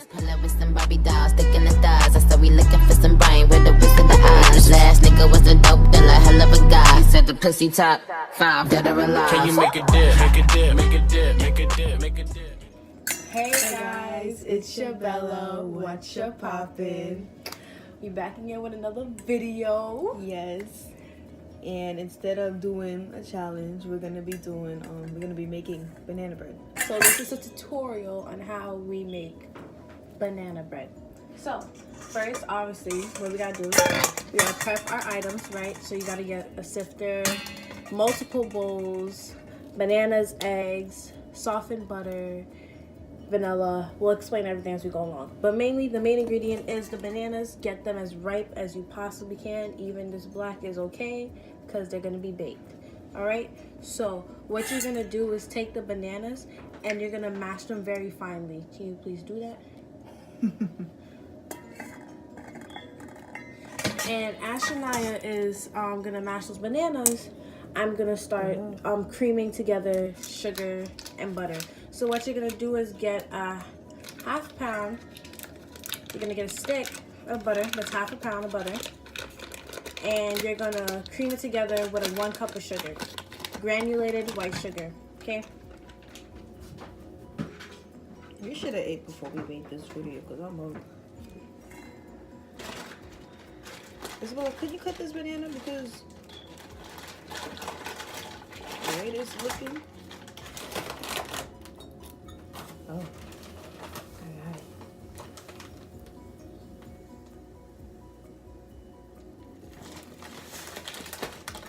Pull up with some Barbie dolls, sticking the stars. I said we looking for some brain with a whiz in the eyes. Last nigga was a dope dealer, hell of a guy. He said the pussy top 5, dead or alive. Can you make a dip, make a dip, make a dip, make a dip, make a dip? Hey guys, it's your Bella. What's your poppin'? We back again with another video. Yes. And instead of doing a challenge, we're gonna be making banana bread. So this is a tutorial on how we make banana bread. So first, obviously, what we gotta do, we gotta prep our items, right? So you gotta get a sifter, multiple bowls, bananas, eggs, softened butter, vanilla. We'll explain everything as we go along. But mainly, the main ingredient is the bananas. Get them as ripe as you possibly can. Even this black is okay because they're gonna be baked. All right. So what you're gonna do is take the bananas and you're gonna mash them very finely. Can you please do that? And Ashania is gonna mash those bananas. I'm gonna start creaming together sugar and butter. So what you're gonna do is get a half pound. You're gonna get a stick of butter. That's half a pound of butter. And you're gonna cream it together with a 1 cup of sugar, granulated white sugar. Okay. You should have ate before we made this video because I'm hungry. Isabella, could you cut this banana because the way it's looking? Oh, I got it.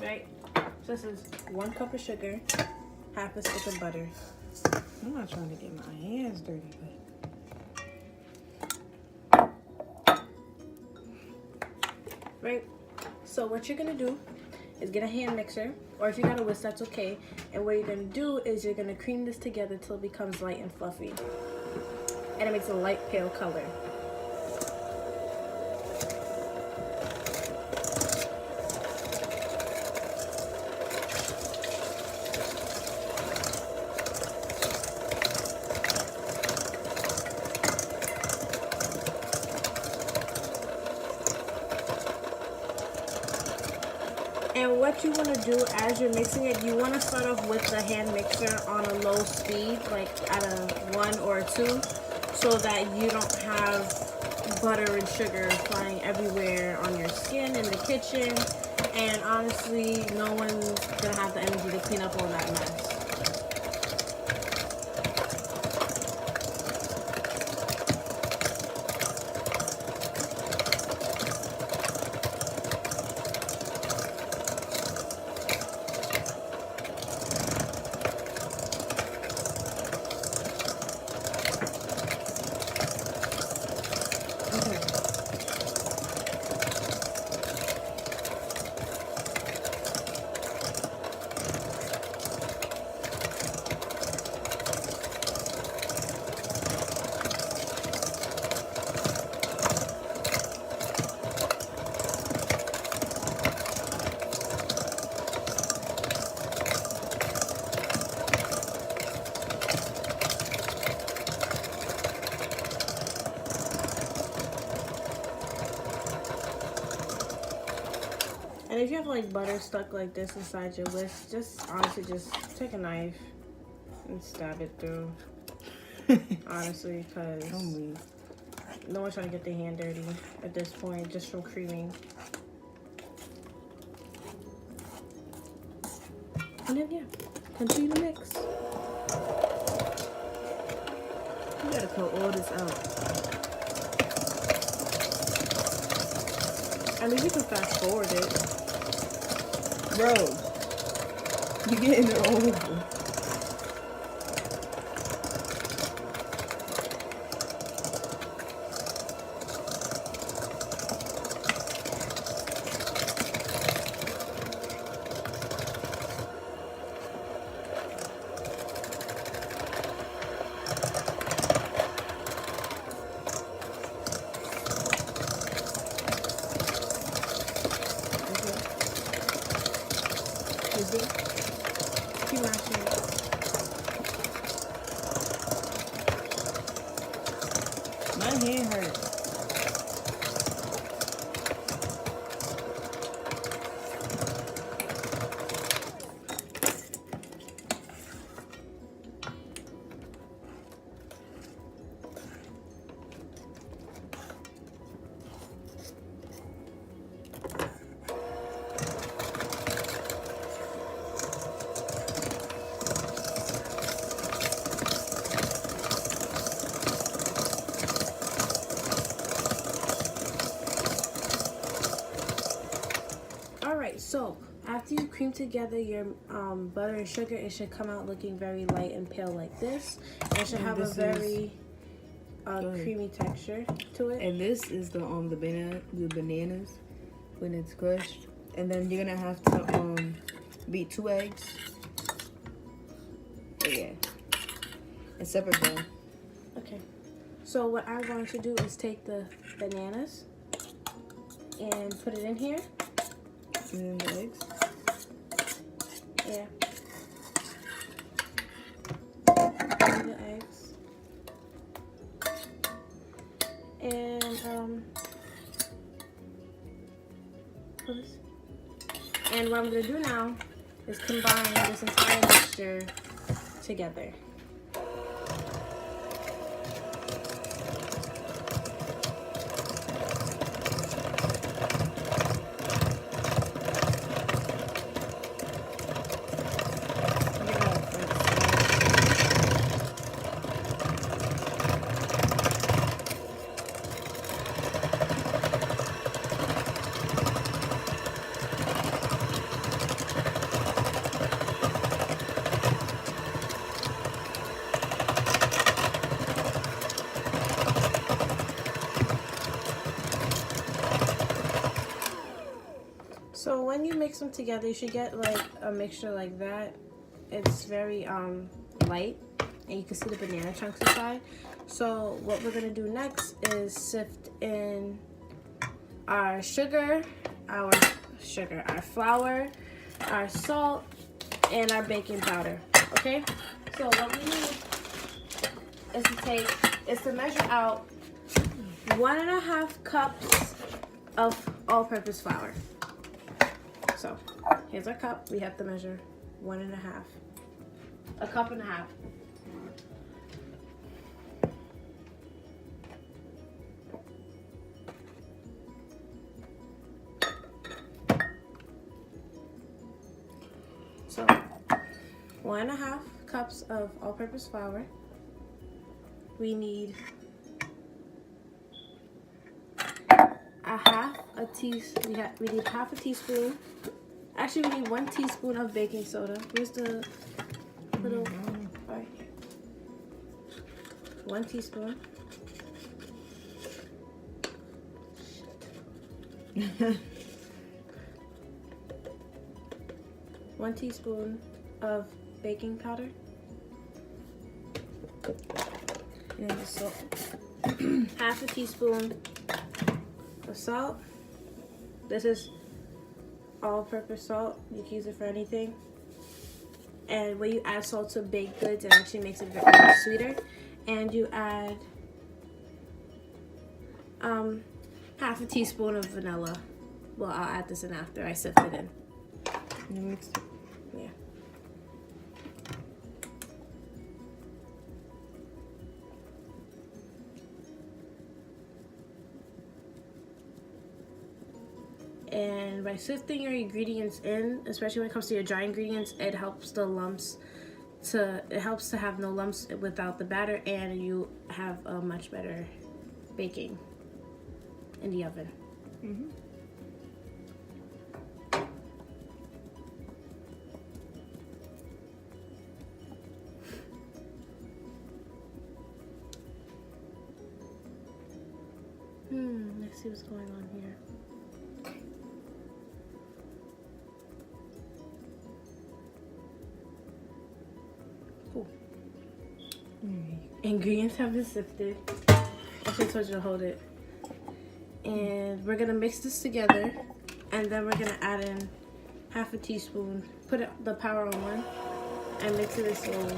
Right. So this is 1 cup of sugar, half a stick of butter. I'm not trying to get my hands dirty, but right? So what you're gonna do is get a hand mixer, or if you got a whisk, that's okay. And what you're gonna do is you're gonna cream this together till it becomes light and fluffy. And it makes a light pale color. And what you want to do as you're mixing it, you want to start off with the hand mixer on a low speed, like at a 1 or a 2, so that you don't have butter and sugar flying everywhere on your skin in the kitchen. And honestly, no one's going to have the energy to clean up all that mess. And if you have like butter stuck like this inside your whisk, just honestly just take a knife and stab it through. Honestly, because no one's trying to get their hand dirty at this point, just from creaming. And then yeah, continue to mix. you gotta cut all this out. I mean, you can fast forward it. Bro, you getting it all over. Keep mashing it. My hand hurts. So after you cream together your butter and sugar, it should come out looking very light and pale like this. And it should have a very creamy texture to it. And this is the bananas when it's crushed. And then you're gonna have to beat 2 eggs. Oh, yeah. A separate bowl. Okay. So what I'm going to do is take the bananas and put it in here. And then the eggs. Yeah. And the eggs. And and what I'm gonna do now is combine this entire mixture together. So when you mix them together, you should get like a mixture like that. It's very light, and you can see the banana chunks inside. So what we're gonna do next is sift in our sugar, our flour, our salt, and our baking powder. Okay. So what we need is to measure out 1.5 cups of all-purpose flour. So here's our cup. We have to measure 1.5. A cup and a half. So 1.5 cups of all-purpose flour. We need we need half a teaspoon. Actually, we need 1 teaspoon of baking soda. Where's the little? All right. 1 teaspoon. One teaspoon of baking powder. And the salt. Half a teaspoon of salt. This is all-purpose salt. You can use it for anything. And when you add salt to baked goods, it actually makes it very much sweeter. And you add half a teaspoon of vanilla. Well, I'll add this in after I sift it in. You mix it. Yeah. And by sifting your ingredients in, especially when it comes to your dry ingredients, it helps the lumps it helps to have no lumps without the batter, and you have a much better baking in the oven. Mm-hmm. Let's see what's going on here. Cool. Ingredients have been sifted. I should told you to hold it. And we're gonna mix this together, and then we're gonna add in half a teaspoon. Put the power on 1 and mix it slowly.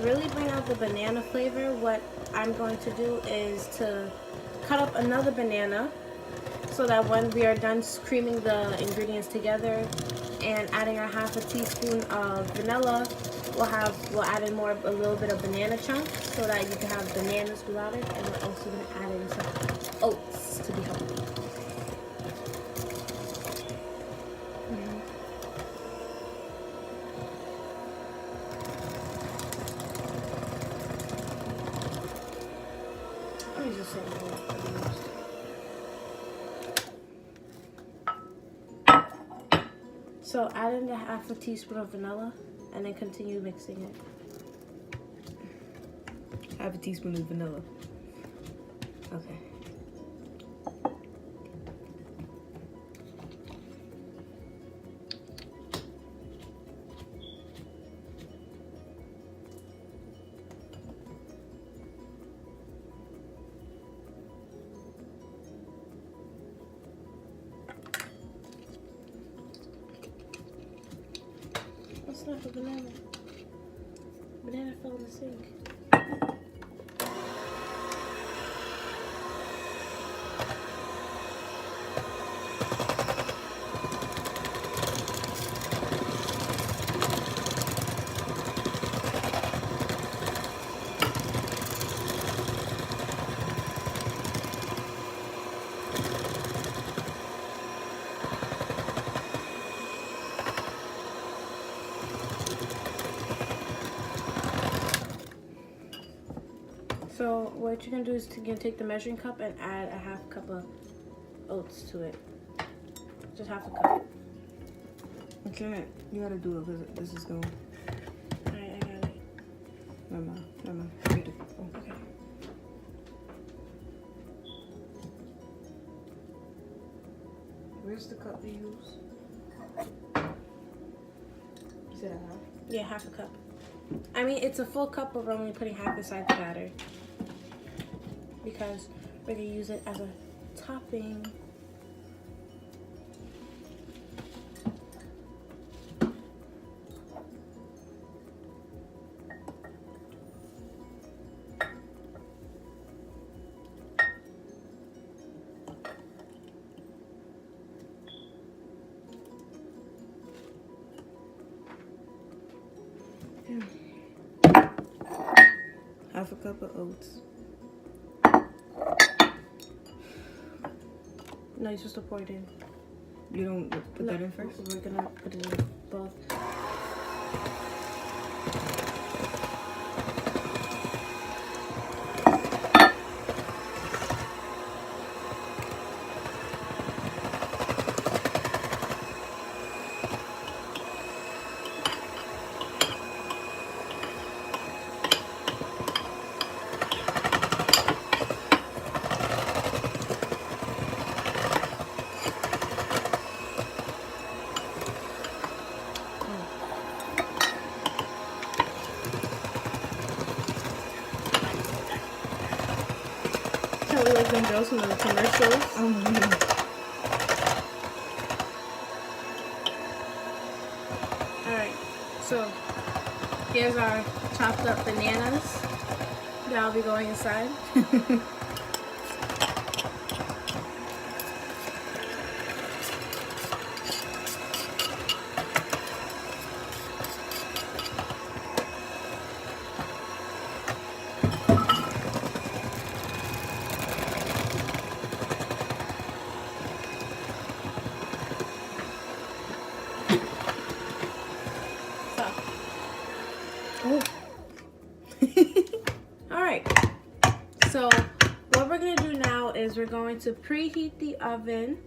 really bring out the banana flavor, what I'm going to do is to cut up another banana so that when we are done creaming the ingredients together and adding our half a teaspoon of vanilla, we'll add in a little bit of banana chunks so that you can have bananas without it, and we're also going to add in some oats to be healthy. Let me just say so add in the half a teaspoon of vanilla and then continue mixing it. Half a teaspoon of vanilla. Okay. That's not a banana. Banana fell in the sink. So what you're gonna do is you're gonna take the measuring cup and add a half cup of oats to it. Just half a cup. Okay, you gotta do it because this is going. Alright, I got it. Never mind. Read it. Oh. Okay. Where's the cup you use? You said a half? Yeah, half a cup. I mean, it's a full cup, but we're only putting half inside the batter because we're gonna use it as a topping. Half a cup of oats. No, you're supposed to pour it in. You don't put that in first? We're gonna put it in both. We like them girls from the commercials. Alright, so here's our chopped up bananas that'll be going inside. Alright, so what we're going to do now is we're going to preheat the oven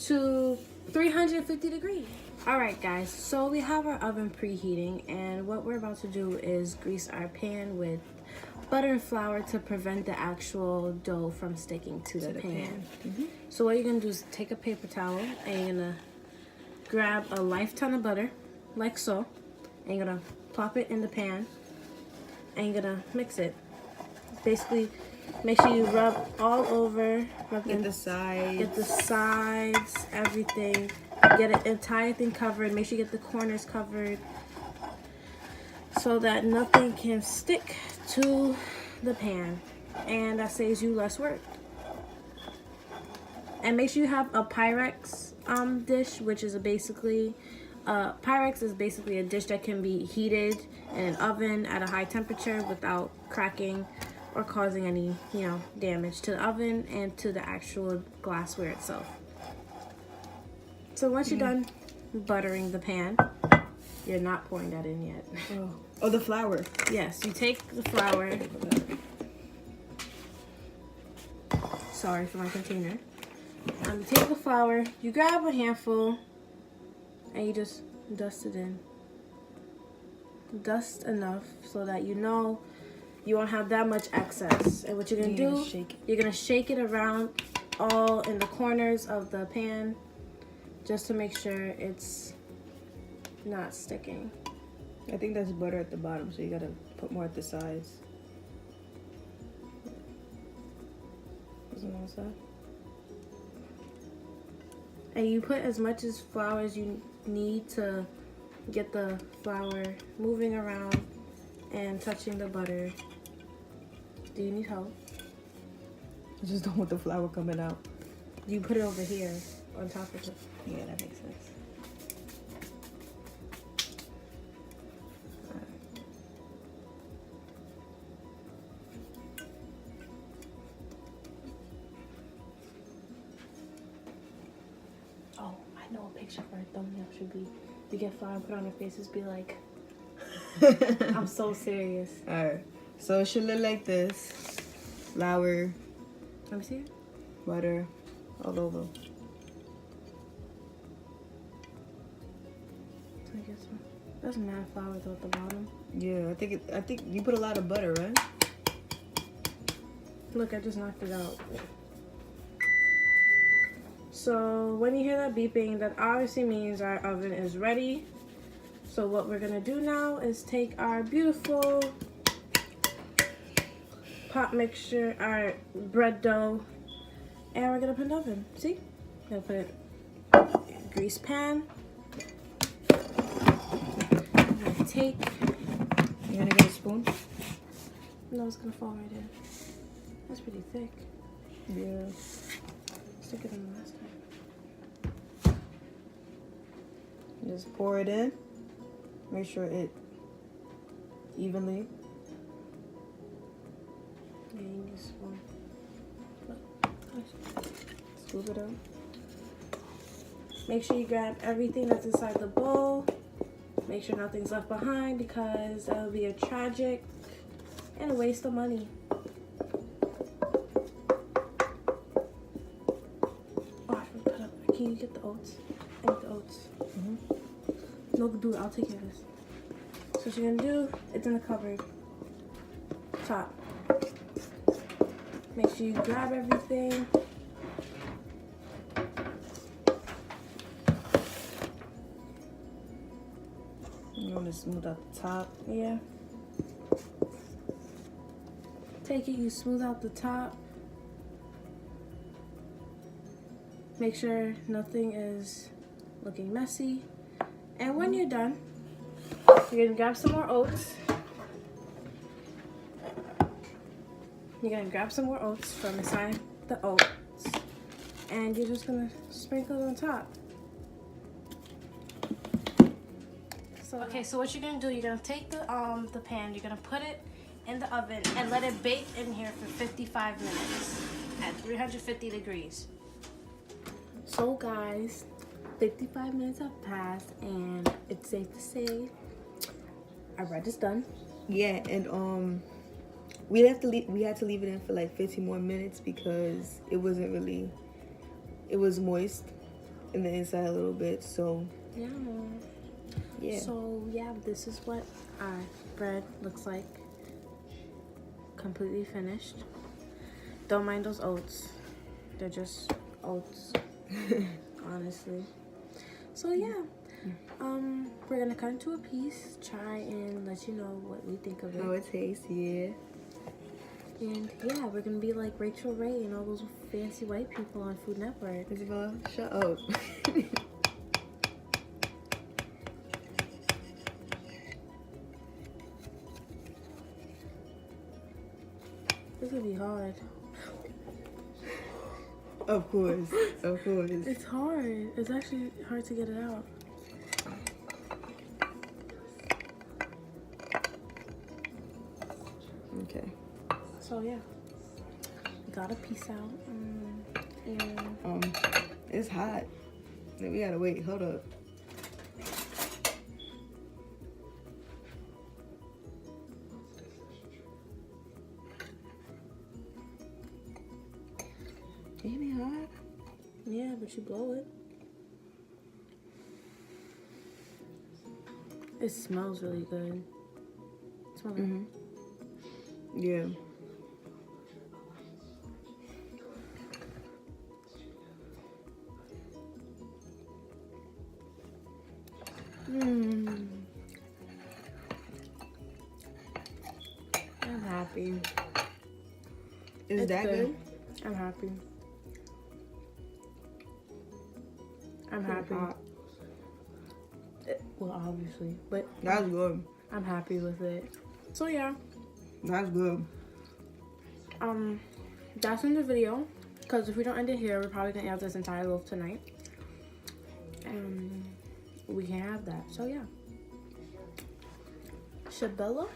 to 350 degrees. Alright guys, so we have our oven preheating, and what we're about to do is grease our pan with butter and flour to prevent the actual dough from sticking to the pan. So what you're going to do is take a paper towel and you're going to grab a light ton of butter, like so, and you're going to plop it in the pan and you're going to mix it. Basically, make sure you rub all over. Get the sides. Get the sides, everything. Get the entire thing covered. Make sure you get the corners covered. so that nothing can stick to the pan, and that saves you less work. And make sure you have a Pyrex dish, which is basically Pyrex is basically a dish that can be heated in an oven at a high temperature without cracking or causing any, damage to the oven and to the actual glassware itself. So once you're done buttering the pan, you're not pouring that in yet. Oh, the flour. Yes, you take the flour. Sorry for my container. You take the flour, you grab a handful, and you just dust it in. Dust enough so that you won't have that much excess. And what you're gonna do, you're gonna shake it around all in the corners of the pan just to make sure it's not sticking. I think that's butter at the bottom, so you gotta put more at the sides. Is it on the side? And you put as much as flour as you need to get the flour moving around and touching the butter. Do you need help? I just don't want the flour coming out. You put it over here on top of it. Yeah, that makes sense. Oh, I know a picture for a thumbnail should be, you get flour and put on your faces, be like, I'm so serious. Alright, so it should look like this. Flour, Let me see it. butter, all over. So I guess that's mad flour though at the bottom. Yeah, I think you put a lot of butter, right? Look, I just knocked it out. So when you hear that beeping, that obviously means our oven is ready. So what we're gonna do now is take our beautiful pot mixture, our bread dough, and we're gonna put it in the oven. See? We're gonna put it in a grease pan. I'm gonna take. You gonna get a spoon? No, it's gonna fall right in. That's pretty thick. Yeah. It's thicker than the last time. Just pour it in. Make sure it evenly. Yeah, you need a spoon. Scoop it up. Make sure you grab everything that's inside the bowl. Make sure nothing's left behind because that would be a tragic and a waste of money. Oh, I forgot to put up. Can you get the oats? I need the oats. No, do it. I'll take care of this. So what you're gonna do, it's in the cupboard. Top. Make sure you grab everything. You want to smooth out the top. Yeah. Take it, you smooth out the top. Make sure nothing is looking messy. And when you're done, you're gonna grab some more oats. You're gonna grab some more oats from inside the oats. And you're just gonna sprinkle it on top. Okay, so what you're gonna do, you're gonna take the pan, you're gonna put it in the oven and let it bake in here for 55 minutes at 350 degrees. So guys, 55 minutes have passed and it's safe to say our bread is done. Yeah, and we had to leave it in for like 15 more minutes because it was moist in the inside a little bit, so yeah. So yeah, this is what our bread looks like. Completely finished. Don't mind those oats. They're just oats. Honestly. So yeah. We're gonna cut into a piece, try and let you know what we think of it. How it tastes, yeah. And yeah, we're gonna be like Rachel Ray and all those fancy white people on Food Network. Isabella, shut up. This gonna be hard. Of course. Of course. It's hard. It's actually hard to get it out. Okay. So yeah, got a piece out. And It's hot. We gotta wait. Hold up. Ain't it hot? yeah, but you blow it. It smells really good. Smell it. Yeah. I'm happy. Is It's that good? I'm happy. I'm happy. Hot. Well, obviously, but That's good. I'm happy with it. So yeah, That's good. that's in the video. Because if we don't end it here, we're probably gonna have this entire loaf tonight. And we can have that. So yeah, Shabella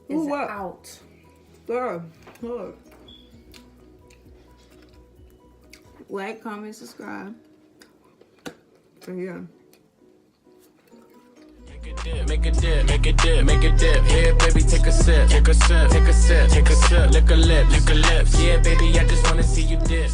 is Ooh, what? out. Girl, look. Like, comment, subscribe. So yeah. Make a dip, make a dip, make a dip. Here, baby, take a sip, take a sip, take a sip, take a sip. Lick a lip, lick a lips. Yeah, baby, I just wanna see you dip.